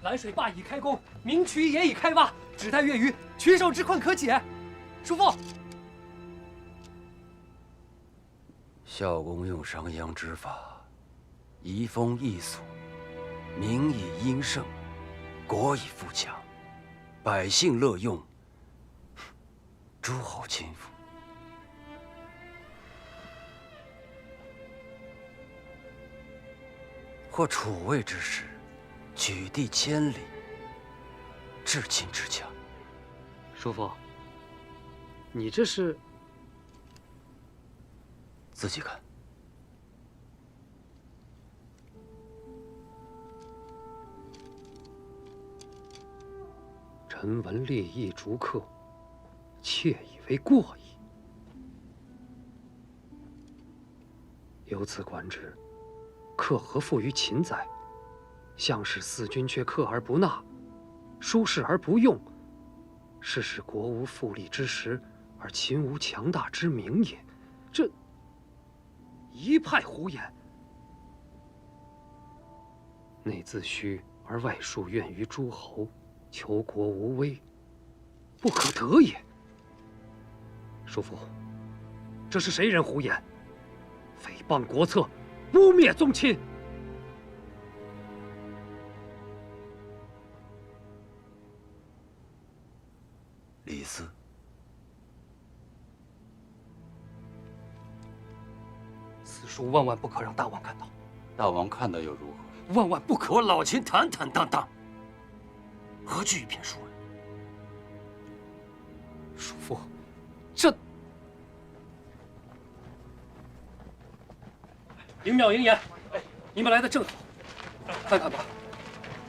拦水坝已开工，明渠也已开挖，只待月余，渠上之困可解。叔父，孝公用商鞅之法，移风易俗，民以殷盛，国以富强，百姓乐用，诸侯亲附。或楚魏之时，举地千里，至秦之强。叔父，你这是？自己看。臣闻列邑逐客，窃以为过矣。由此观之，客何负于秦哉？项使四君却客而不纳，疏士而不用，是使国无富利之实，而秦无强大之名也。这一派胡言。内自虚而外树怨于诸侯，求国无威，不可得也。叔父，这是谁人胡言？诽谤国策，污蔑宗亲。李斯，此书万万不可让大王看到。大王看到又如何？万万不可！我老秦坦坦荡荡，何惧一篇书呢？叔父，这灵妙应言，你们来的正好。看看吧，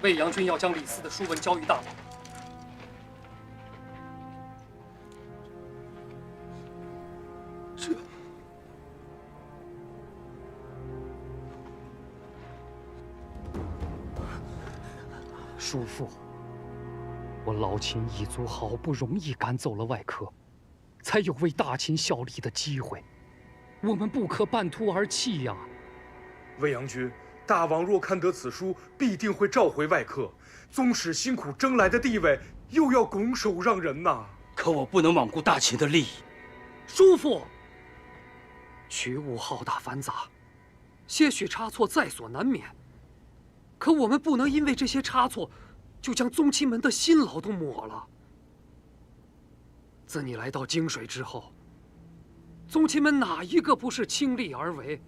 魏阳君要将李斯的书文交于大王。叔父，我老秦一族好不容易赶走了外客，才有为大秦效力的机会，我们不可半途而弃呀！魏阳君，大王若看得此书，必定会召回外客。宗室辛苦争来的地位，又要拱手让人呐。可我不能罔顾大秦的利益。叔父，渠务浩大繁杂，些许差错在所难免。可我们不能因为这些差错，就将宗亲们的辛劳都抹了。自你来到泾水之后，宗亲们哪一个不是倾力而为？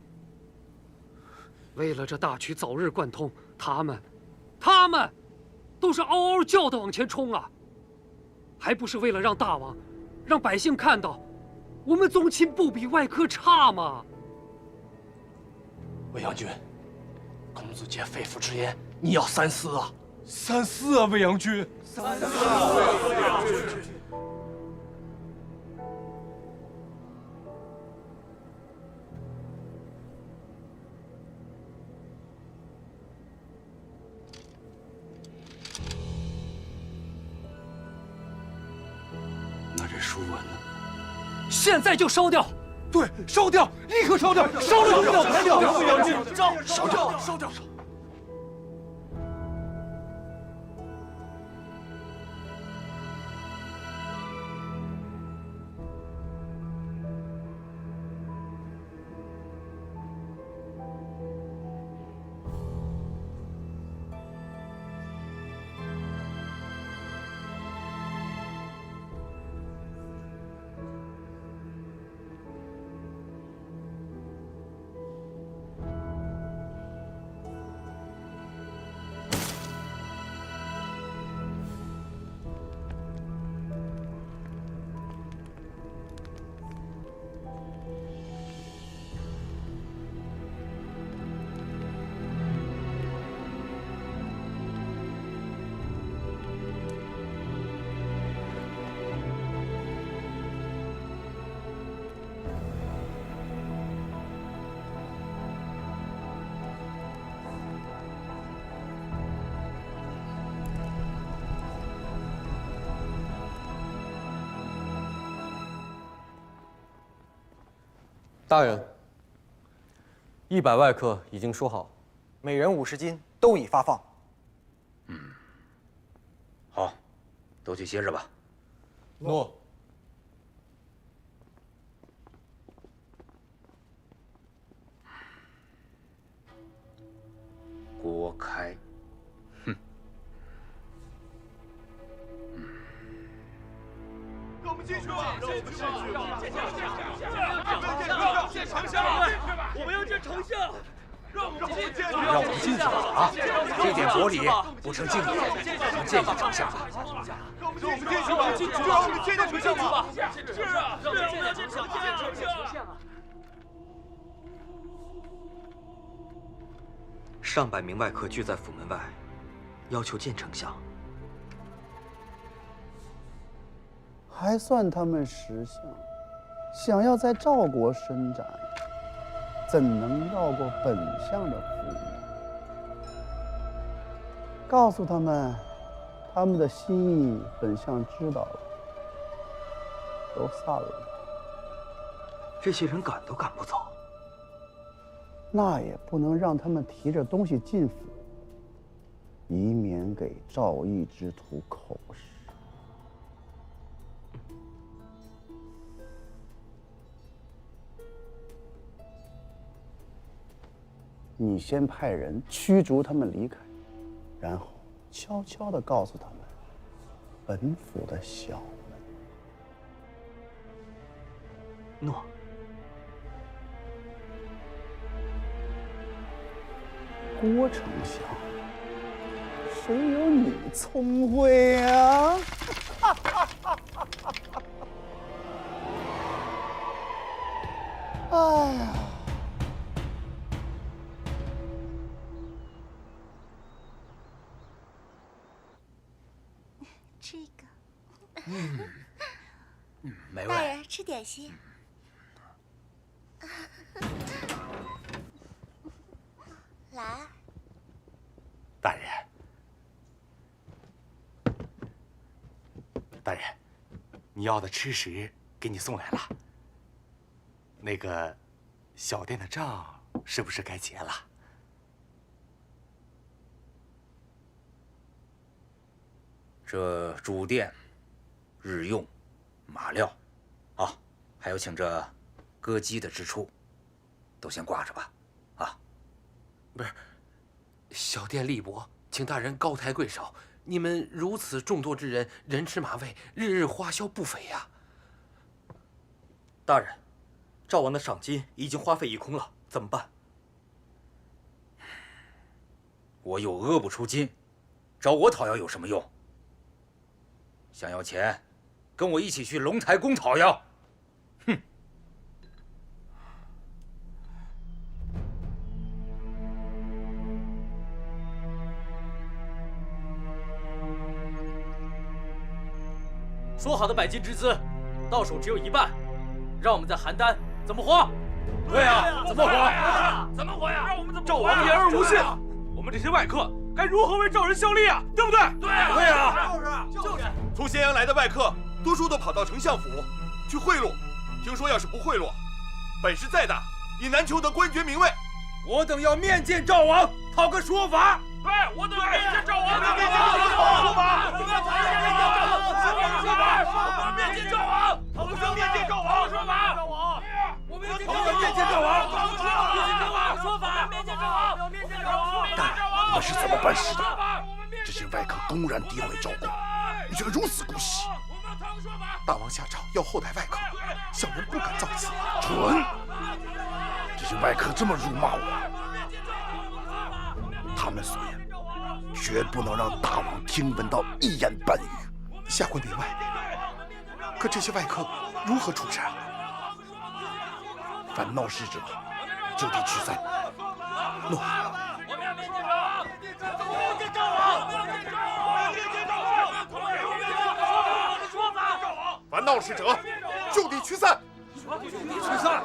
为了这大渠早日贯通，他们都是嗷嗷叫的往前冲啊！还不是为了让大王、让百姓看到，我们宗亲不比外客差吗？魏阳君，公子姐肺腑之言，你要三思啊！三思啊，魏阳君！三思啊，魏阳君！那这书文呢？现在就烧掉！对，烧掉，立刻烧掉，烧了就排掉。魏阳君，烧掉，烧掉！大人，100外客已经说好，每人50斤，都已发放。好，都去歇着吧。诺。郭开，哼，让我们进去吧！让我们进去吧！见丞相！我们要见丞相！让我们进去吧！啊，这点薄礼不成敬礼，我们见见丞相吧。让我们进去吧！就让我们见见丞相吧！是啊，让我们见见丞相！上百名外客聚在府门外，要求见丞相。还算他们识相，想要在赵国伸展，怎能绕过本相的府门？告诉他们，他们的心意，本相知道了，都散了。这些人赶都赶不走。那也不能让他们提着东西进府，以免给赵义之徒口实。你先派人驱逐他们离开，然后悄悄地告诉他们，本府的小门。诺。郭丞相，谁有你聪慧呀？哎呀！吃一个。美味。大人吃点心。来。大人，大人，你要的吃食给你送来了。那个小店的账是不是该结了？这主店、日用、马料，啊，还有请这歌姬的支出，都先挂着吧。啊，不是。小店力薄，请大人高抬贵手。你们如此众多之人，人吃马喂，日日花销不菲呀。大人，赵王的赏金已经花费一空了，怎么办？我又讹不出金，找我讨要有什么用？想要钱，跟我一起去龙台宫讨要。哼！说好的100金之资，到手只有1半，让我们在邯郸怎么活？对呀，怎么活？怎么活呀？让我们怎么活？赵王言而无信，我们这些外客该如何为赵人效力啊？对不对？对呀，对呀，就是。从咸阳来的外客，多数都跑到丞相府去贿赂。听说要是不贿赂，本事再大也难求得官爵名位。我等要面见赵王，讨个说法。对，我等要面见赵王，面见赵王，说法。面见赵王，我们要面见赵王，说法。我们要面见赵王，说法。面见赵王，面见赵王。大人，你们是怎么办事的？这些外客公然诋毁赵公，你却如此姑息。大王下诏要厚待外客，小人不敢造次。蠢！这些外客这么辱骂我，他们所言绝不能让大王听闻到一言半语。下官明白，可这些外客如何处置啊？凡闹事者，就地驱散。诺。凡闹事者，就地驱散。驱散。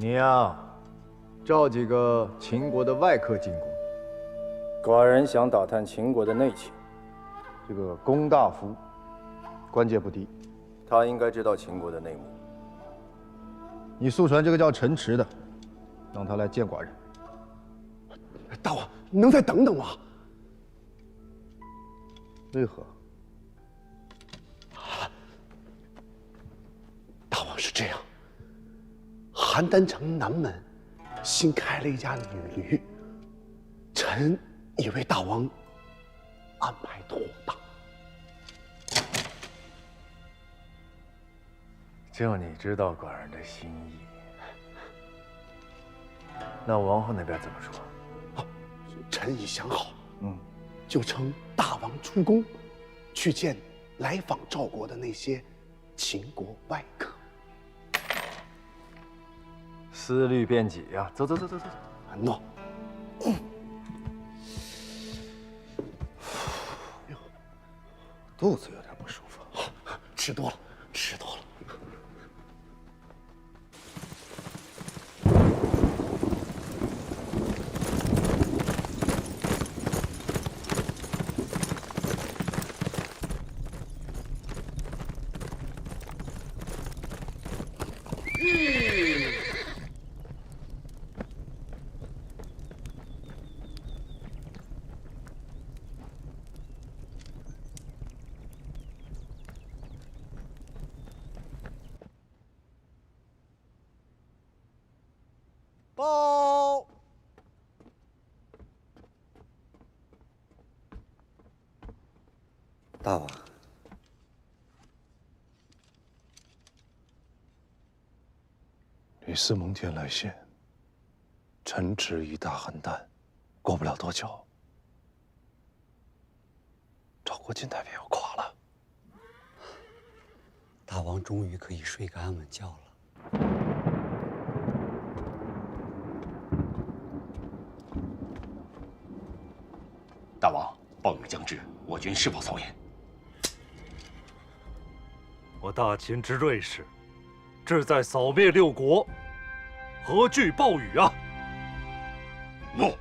你呀，召几个秦国的外客进宫。寡人想打探秦国的内情。这个龚大夫官阶不低，他应该知道秦国的内幕。你速传这个叫陈池的，让他来见寡人。大王，能再等等吗？为何？大王是这样，邯郸城南门新开了一家女驴，臣以为大王安排妥当。就你知道寡人的心意。那王后那边怎么说？臣已想好，就称大王出宫，去见来访赵国的那些秦国外客。思虑便己呀！走走走走走走。诺。肚子有点不舒服，吃多了，吃多了。报！大王，吕司蒙恬来信，臣旨已大邯郸，过不了多久，赵国近代便要垮了。大王终于可以睡个安稳觉了。大王，暴雨将至，我军是否操演？我大秦之锐士，志在扫灭六国，何惧暴雨啊？诺。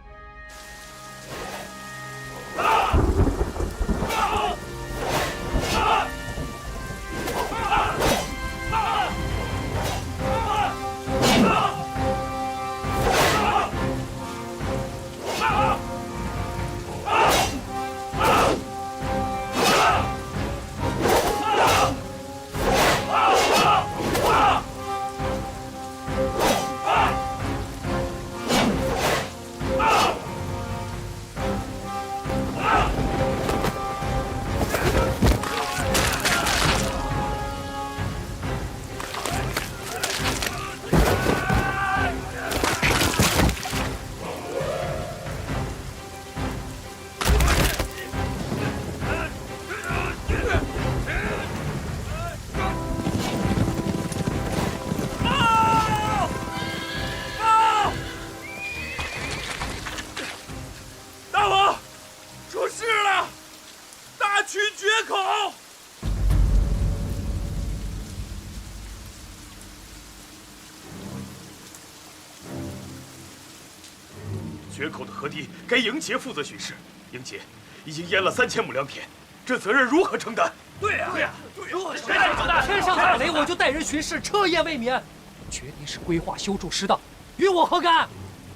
决口的河堤该营杰负责巡视，营杰已经淹了3000亩良田，这责任如何承担？对呀，如何承担？天上打雷我就带人巡视，彻夜未眠。决堤是规划修筑失当，与我何干？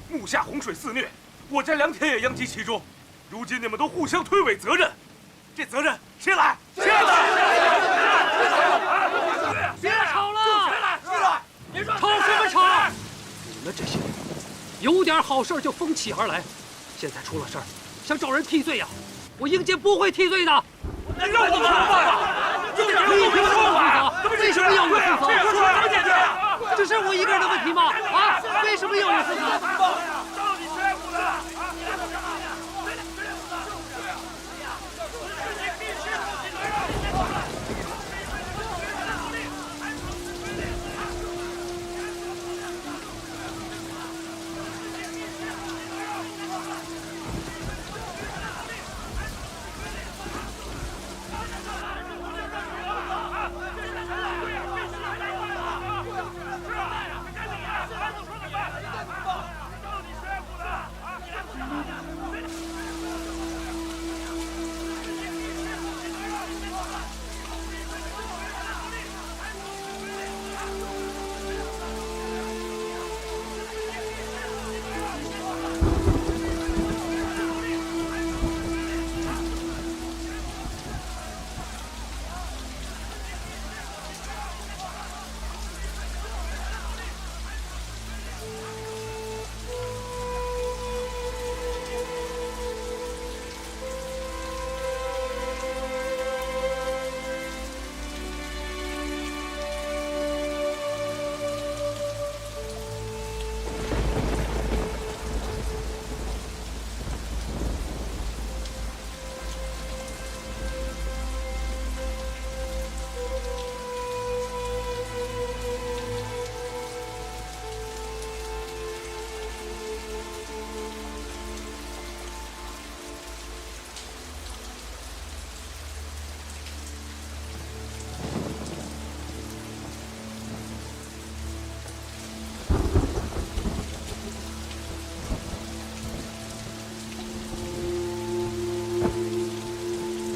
目下洪水肆虐，我家良田也殃及其中。如今你们都互相推诿责任，这责任谁来？谁来？别吵了！谁来？吵什么吵？你们这些人，有点好事就蜂起而来，现在出了事儿，想找人替罪呀？我营杰不会替罪的。那让我怎么办呀？你凭什么负责？为什么要我负责？怎么解决呀？这是我一个人的问题吗？啊？为什么要我负责？到底谁负责？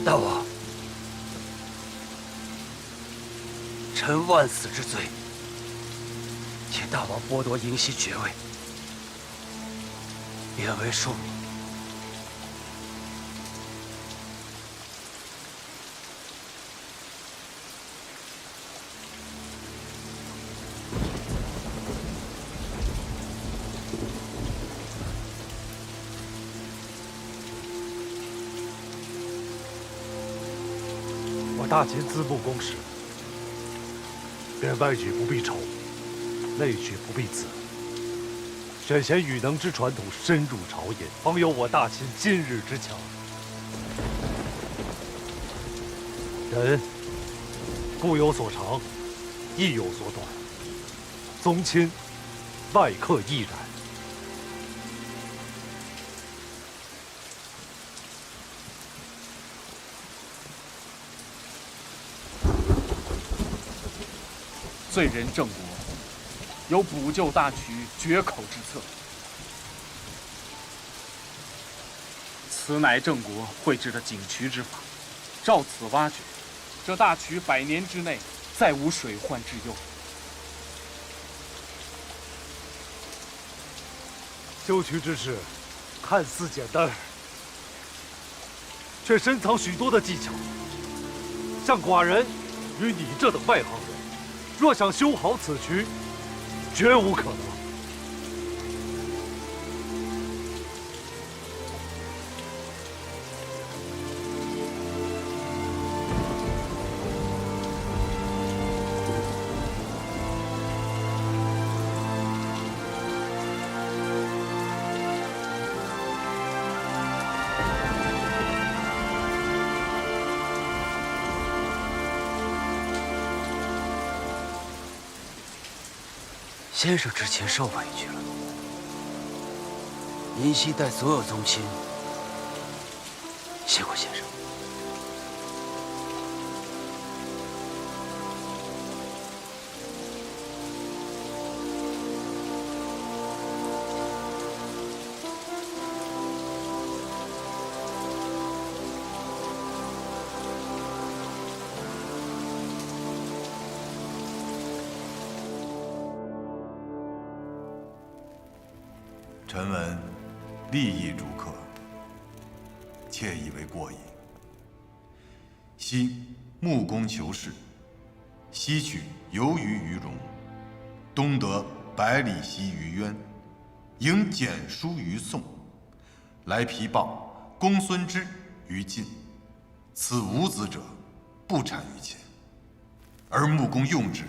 大王，臣万死之罪，请大王剥夺银溪爵位，贬为庶民。大秦资木公使，便外举不必愁，内举不必辞。选贤与能之传统深入朝野，方有我大秦今日之强。人固有所长，亦有所短，宗亲、外客亦然。罪人郑国有补救大渠决口之策，此乃郑国绘制的井渠之法，照此挖掘，这大渠100年之内再无水患之忧。修渠之事看似简单，却深藏许多的技巧。像寡人与你这等外行人，若想修好此渠，绝无可能。先生之前受委屈了，银溪代所有宗亲谢过先生。臣闻利益逐客，妾以为过矣。昔穆公求是，西取游鱼于戎，东得百里奚于渊，迎简书于宋，来皮报公孙之于晋。此无子者，不产于秦。而穆公用之，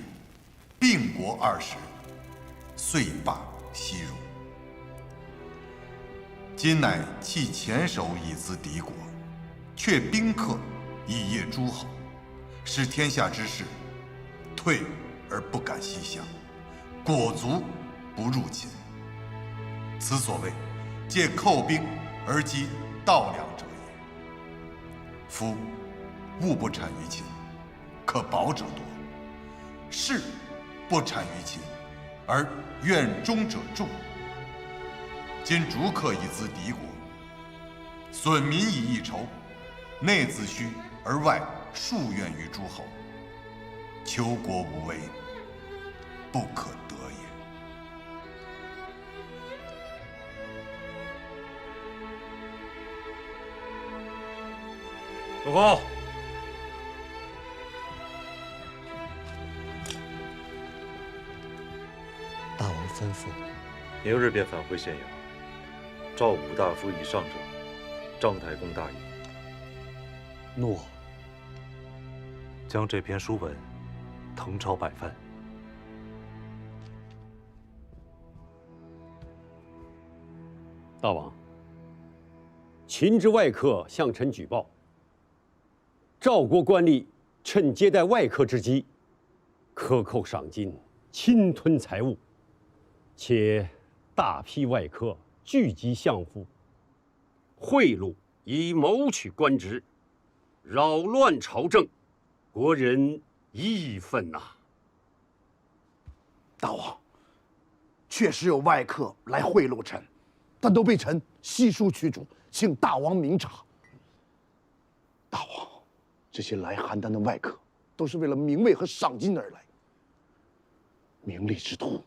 并国20，遂罢西戎。今乃弃黔首以资敌国，却宾客以业诸侯，使天下之士退而不敢西向，裹足不入秦。此所谓借寇兵而击盗粮者也。夫物不产于秦，可保者多；士不产于秦，而愿忠者众。今逐客以资敌国，损民以益仇，内自虚而外数怨于诸侯，求国无为，不可得也。主公，大王吩咐，明日便返回咸阳。召武大夫以上者，张太公大营。诺。将这篇书文誊抄100番。大王，秦之外客向臣举报，赵国官吏趁接待外客之机，克扣赏金，侵吞财物，且大批外客聚集相府，贿赂以谋取官职，扰乱朝政，国人义愤呐！大王，确实有外客来贿赂臣，但都被臣悉数驱逐，请大王明察。大王。这些来邯郸的外客，都是为了名位和赏金而来。名利之徒，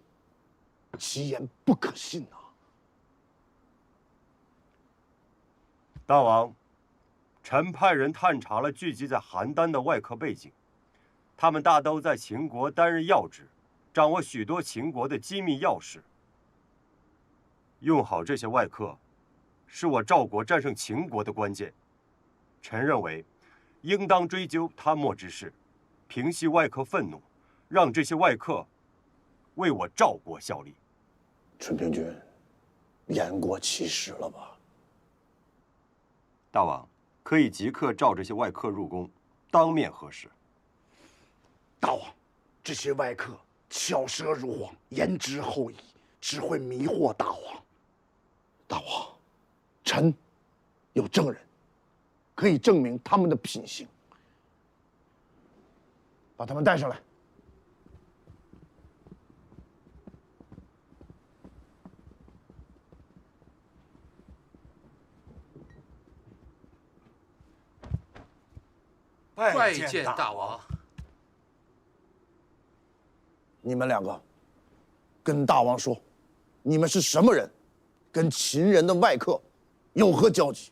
其言不可信呐！大王，臣派人探查了聚集在邯郸的外客背景，他们大都在秦国担任要职，掌握许多秦国的机密要事。用好这些外客，是我赵国战胜秦国的关键。臣认为，应当追究贪墨之事，平息外客愤怒，让这些外客为我赵国效力。纯平君，言过其实了吧？大王可以即刻召这些外客入宫，当面核实。大王，这些外客巧舌如簧，言之后意，只会迷惑大王。大王，臣有证人，可以证明他们的品行。把他们带上来。拜见大王。你们两个，跟大王说，你们是什么人？跟秦人的外客有何交集？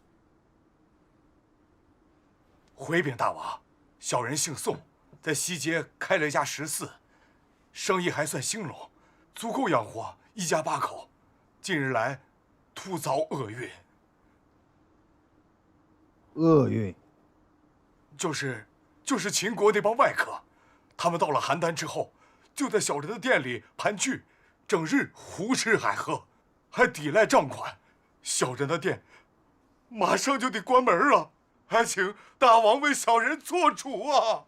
回禀大王，小人姓宋，在西街开了一家食肆，生意还算兴隆，足够养活一家8口。近日来，突遭厄运。厄运？就是秦国那帮外客，他们到了邯郸之后，就在小人的店里盘踞，整日胡吃海喝，还抵赖账款，小人的店马上就得关门了，还请大王为小人做主啊！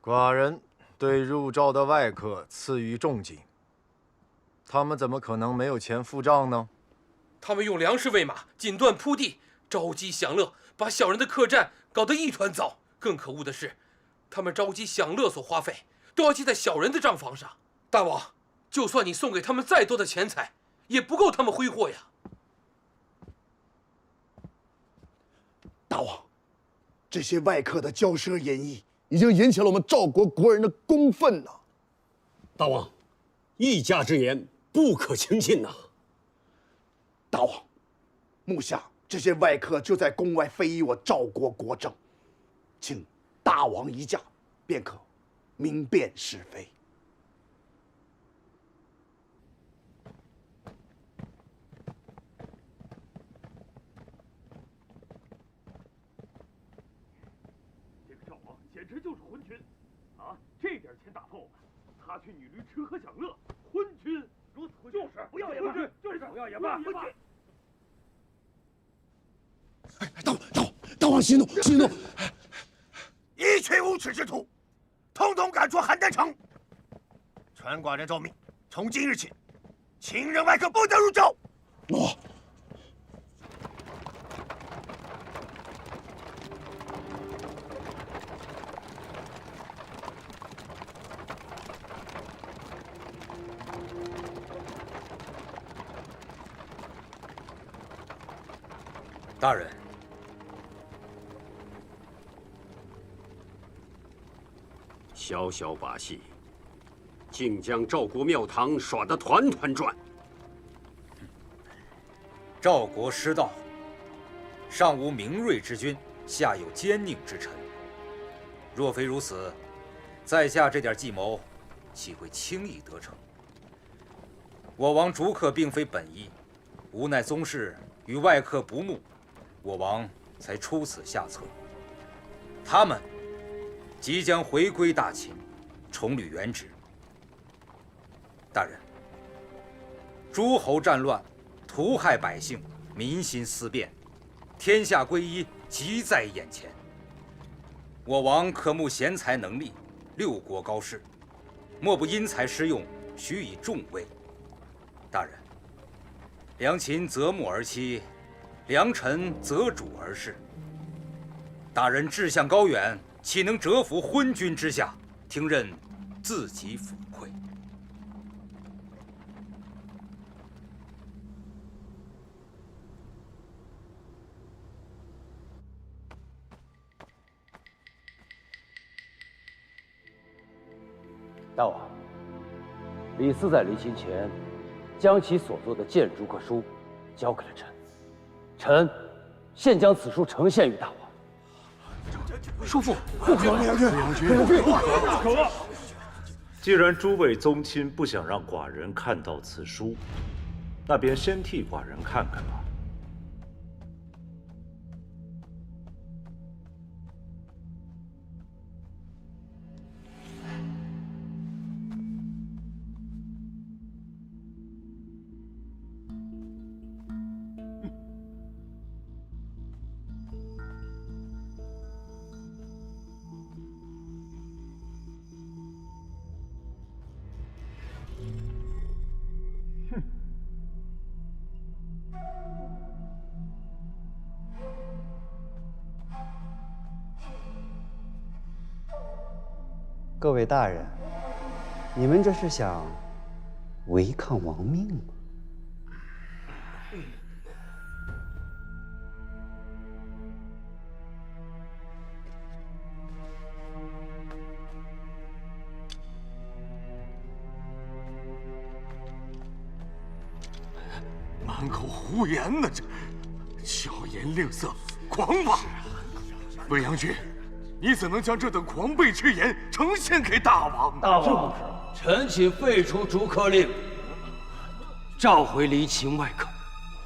寡人对入赵的外客赐予重金，他们怎么可能没有钱付账呢？他们用粮食喂马，锦缎铺地，招鸡享乐，把小人的客栈搞得一团糟。更可恶的是，他们招鸡享乐所花费都要记在小人的账房上。大王，就算你送给他们再多的钱财，也不够他们挥霍呀。大王，这些外客的骄奢淫逸，已经引起了我们赵国国人的公愤呐！大王，一家之言不可轻信呐！大王，目下这些外客就在宫外非议我赵国国政，请大王一驾，便可明辨是非。这个赵王简直就是昏君啊！这点钱打发我们，他去女驴吃喝享乐，昏君！如此昏君，就是不要也罢，就是不要也罢，昏君！哎，大王息怒，息怒！一群无耻之徒，统统赶出邯郸城！传寡人诏命，从今日起，秦人外客不得入赵。诺。大人，小小把戏，竟将赵国庙堂耍得团团转。赵国失道，上无明锐之君，下有奸佞之臣。若非如此，在下这点计谋，岂会轻易得逞？我王逐客并非本意，无奈宗室与外客不睦。我王才出此下策。他们即将回归大秦，重履原职。大人，诸侯战乱，屠害百姓，民心思变，天下归一即在眼前。我王渴慕贤才能力，六国高士，莫不因材施用，许以重位。大人，良禽择木而栖，良臣择主而事。大人志向高远，岂能折服昏君之下？听任自己抚愧。大王，李斯在离秦前，将其所作的谏逐客书交给了臣。臣现将此书呈献于大王。叔父，不可！未央君，不可！既然诸位宗亲不想让寡人看到此书，那便先替寡人看看吧。各位大人，你们这是想违抗王命吗？满口胡言呢，这巧言令色，狂妄！未央君，你怎能将这等狂悖之言呈现给大王？大王，臣请废除逐客令，召回离秦外客。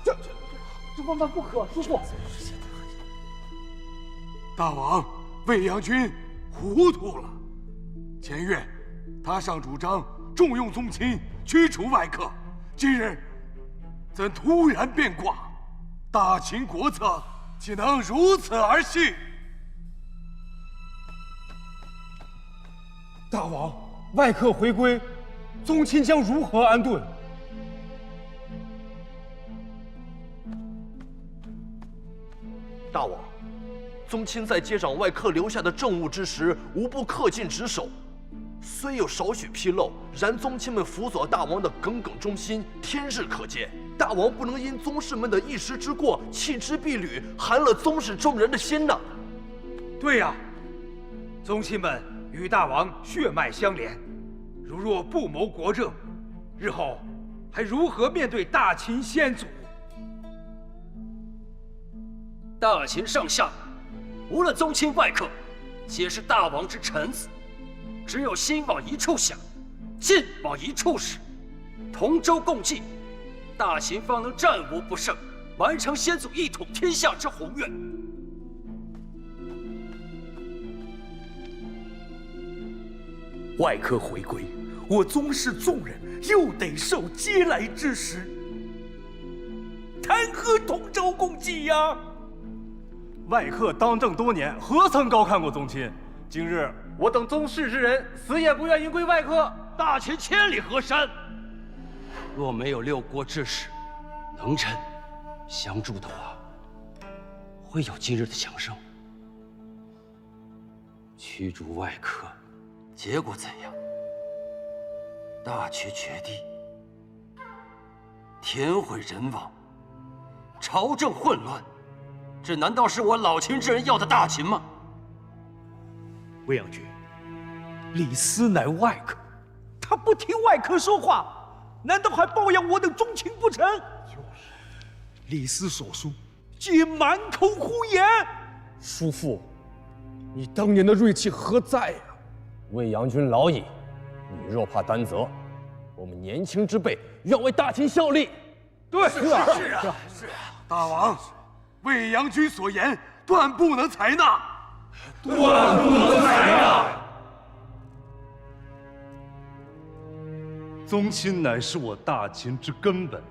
这万万不可！叔父，大王，未央君糊涂了。前月，他上主张重用宗亲，驱除外客，今日怎突然变卦？大秦国策岂能如此儿戏？大王，外客回归，宗亲将如何安顿？大王，宗亲在接掌外客留下的政务之时，无不恪尽职守。虽有少许纰漏，然宗亲们辅佐大王的耿耿忠心，天日可见。大王不能因宗室们的一时之过，弃之敝履，寒了宗室众人的心呐。对呀，宗亲们与大王血脉相连，如若不谋国政，日后还如何面对大秦先祖？大秦上下，无论宗亲外客，皆是大王之臣子。只有心往一处想，劲往一处使，同舟共济，大秦方能战无不胜，完成先祖一统天下之宏愿。外客回归，我宗室众人又得受嗟来之食，谈何同舟共济呀？外客当政多年，何曾高看过宗亲？今日我等宗室之人，死也不愿迎归外客。大秦千里河山，若没有六国志士、能臣相助的话，会有今日的响声。驱逐外客，结果怎样？大曲绝地，天毁人亡，朝政混乱，这难道是我老秦之人要的大秦吗？未央君，李斯乃外客，他不听外客说话，难道还抱养我等宗亲不成？就是，李斯所说皆满口胡言。叔父，你当年的锐气何在呀？未央君老矣，你若怕担责，我们年轻之辈愿为大秦效力。对，是啊，大王，未央君所言断不能采纳。断不能采纳。宗亲乃是我大秦之根本，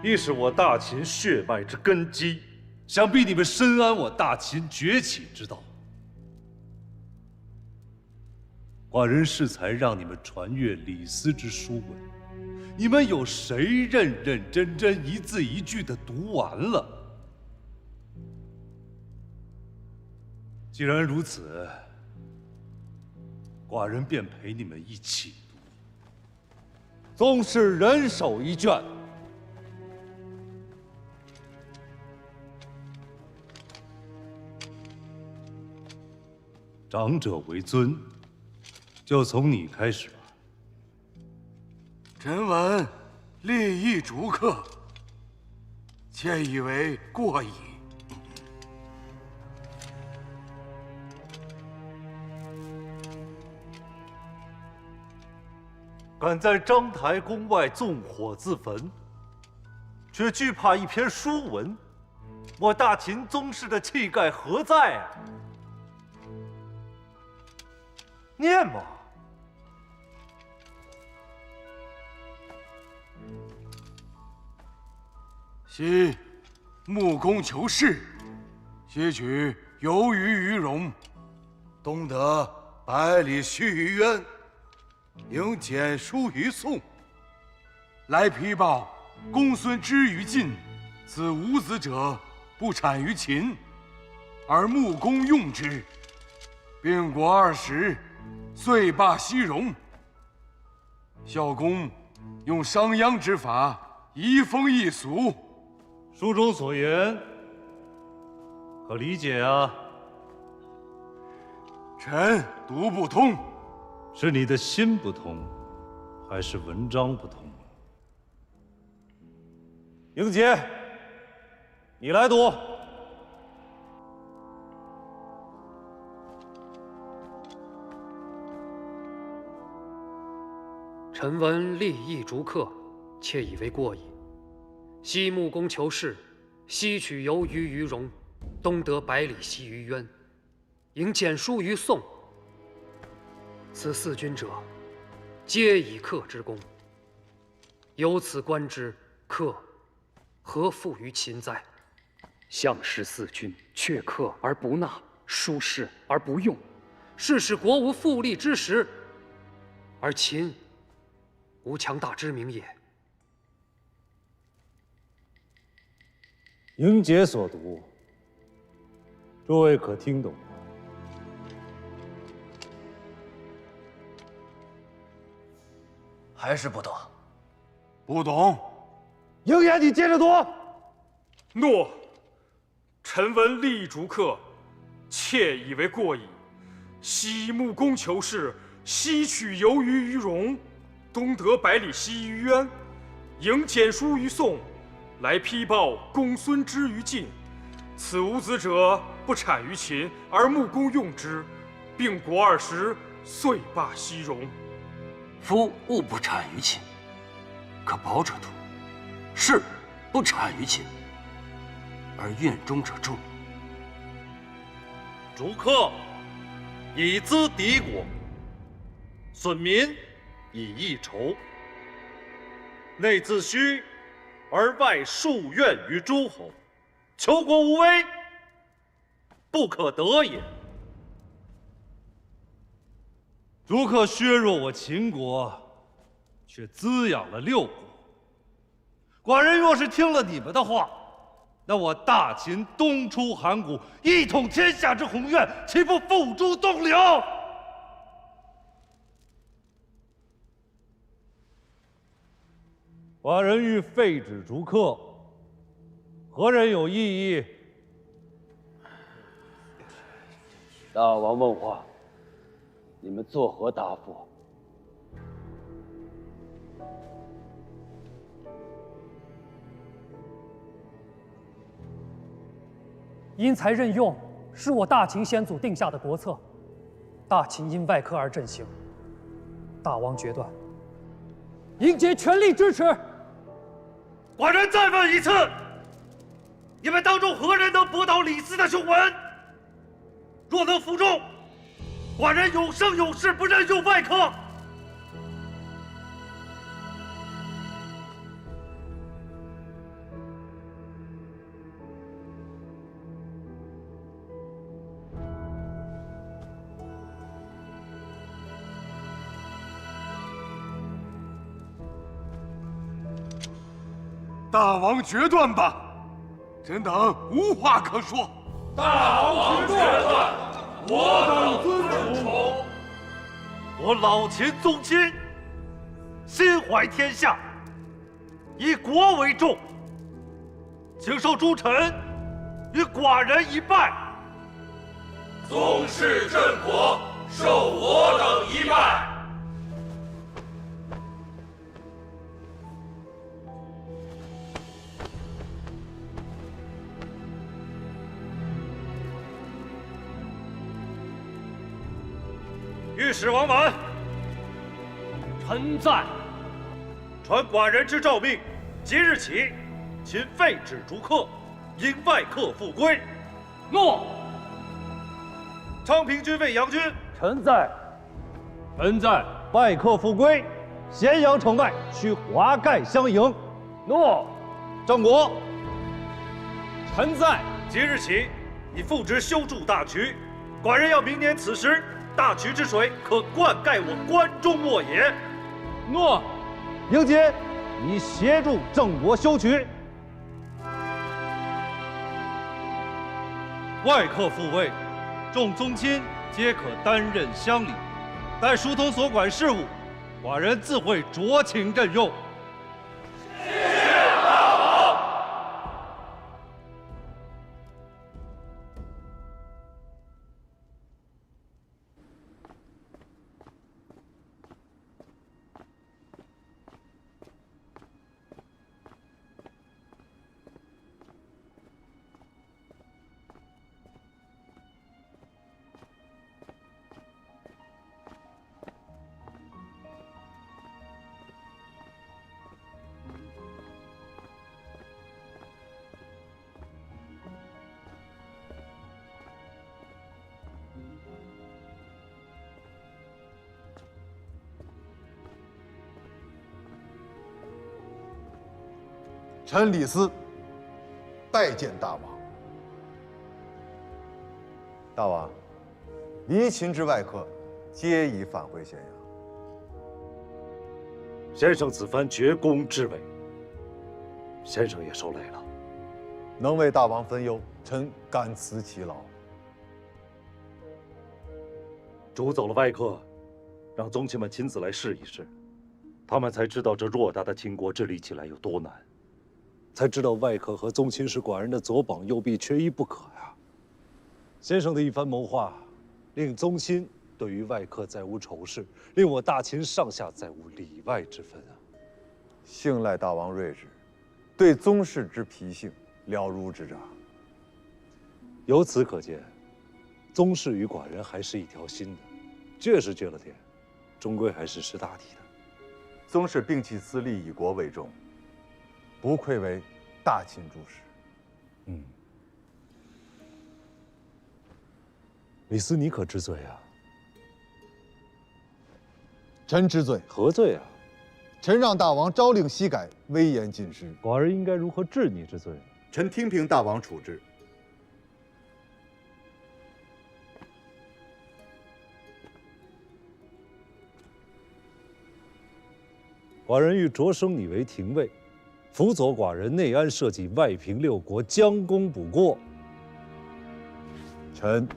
亦是我大秦血脉之根基。想必你们深谙我大秦崛起之道。寡人适才让你们传阅李斯之书文，你们有谁认认真真一字一句地读完了？既然如此，寡人便陪你们一起读。宗室人手一卷。长者为尊，就从你开始吧。臣闻立议逐客，妾以为过矣。敢在章台宫外纵火自焚，却惧怕一篇书文，我大秦宗室的气概何在啊？念嘛！昔木工求仕，吸取游鱼于戎，东得百里须臾渊，迎简书于宋。来批报公孙之于晋，此无子者不产于秦，而木工用之，并国20，遂罢西戎。孝公用商鞅之法，移风易俗。书中所言，可理解啊？臣读不通。是你的心不通，还是文章不通？英杰，你来读。臣闻立议逐客，妾以为过矣。昔木工求仕，西取游鱼于戎，东得百里奚于渊，迎简书于宋。此4君者，皆以客之功。由此观之，客何负于秦哉？项氏4君却客而不纳，疏士而不用，是使国无富利之时，而秦无强大之名也。英杰所读，诸位可听懂吗？还是不懂。不懂。英杰，你接着读。诺。臣闻立议逐客，妾以为过矣。昔木工求仕，西取游鱼于戎，东得百里奚于渊，迎简书于宋。来批报公孙之于晋，此无子者不产于秦，而木工用之，并国20，遂罢西戎。夫物不产于秦，可保者图；士不产于秦，而愿忠者众。逐客以资敌国，损民以益仇。内自虚，而外树怨于诸侯，求国无危，不可得也。逐客削弱我秦国，却滋养了6国。寡人若是听了你们的话，那我大秦东出函谷，一统天下之宏愿，岂不付诸东流？寡人欲废止逐客，何人有异议？大王问话，你们作何答复？因材任用是我大秦先祖定下的国策，大秦因外客而振兴，大王决断，英杰全力支持。寡人再问一次，你们当中何人能驳倒李斯的雄文？若能服众，寡人永生永世不任用外客。大王决断吧，臣等无话可说。大王决断，我等遵从。我老秦宗亲心怀天下，以国为重，请受诸臣与寡人一拜。宗室镇国，受我等一拜。御史王满，臣在。传寡人之诏命，即日起，秦废止逐客，因外客复归。诺。昌平君卫杨军，臣在。臣在。外客复归，咸阳城外需华盖相迎。诺。郑国。臣在。即日起，以复职修筑大渠，寡人要明年此时。大渠之水可灌溉我关中沃野。诺。迎接，你协助郑国修渠。外客复位，众宗亲皆可担任乡里，待疏通所管事务，寡人自会酌情任用。臣李斯拜见大王。大王，离秦之外客皆已返回咸阳。先生此番绝功至伟，先生也受累了。能为大王分忧，臣感辞其劳。逐走了外客，让宗亲们亲自来试一试，他们才知道这偌大的秦国治理起来有多难。才知道外客和宗亲是寡人的左膀右臂，缺一不可呀。先生的一番谋划，令宗亲对于外客再无仇视，令我大秦上下再无里外之分啊。幸赖大王睿智，对宗室之脾性了如指掌。由此可见，宗室与寡人还是一条心的，倔是倔了点，终归还是识大体的。宗室摒弃私利，以国为重。不愧为大秦柱石。李斯，你可知罪啊？臣知罪。何罪啊？臣让大王朝令夕改，威严尽失。寡人应该如何治你之罪？臣听凭大王处置。寡人欲擢升你为廷尉。辅佐寡人内安社稷，外平六国，将功补过。臣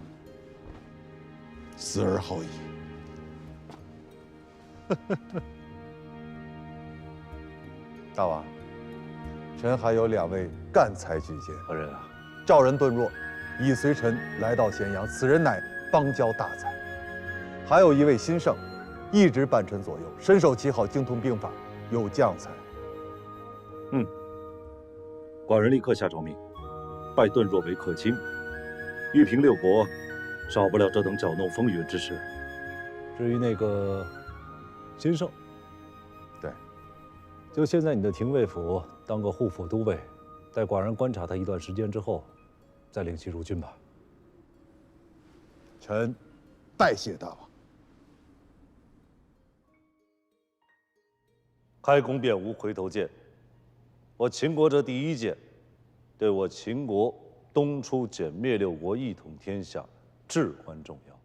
死而后已。大王，臣还有2位干才举荐。何人啊？赵人顿若，已随臣来到咸阳，此人乃邦交大才。还有一位新胜，一直伴臣左右，身受其好，精通兵法，有将才。寡人立刻下诏命，拜顿若为客卿，欲平六国，少不了这等搅弄风云之事。至于那个新胜，对，就先在你的廷尉府当个护府都尉，待寡人观察他一段时间之后，再领其入军吧。臣拜谢大王。开弓便无回头箭。我秦国这第一箭，对我秦国东出歼灭六国，一统天下至关重要。